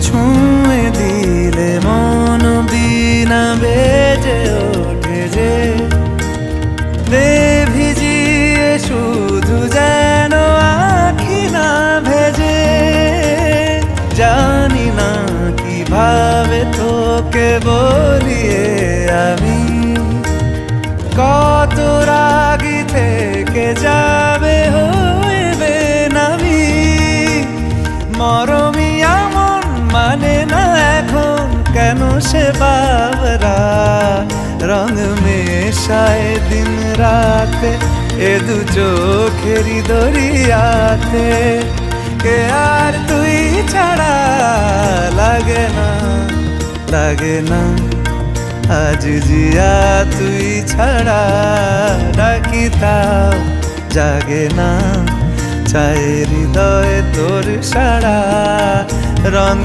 ছুঁয়ে দিলে মন বিনা বেজে ওঠে যে দে ভিজিয়ে শুধু যেন আখি না ভেজে। জানি না কিভাবে তোকে বলিয়ে আমি কত রাগি থেকে যাবে হইবে নামি। মরমি এমন মানে না এখন কেন সে বাবরা রং মেশায় দিন রাতে এ দু চোখেরই দরিয়াতে। কে আর তুই ছাড়া লাগে না লাগে না আজ জিয়া তুই ছাড়া ডাকি তাও জাগে না। চায় হৃদয় তোর সারা রং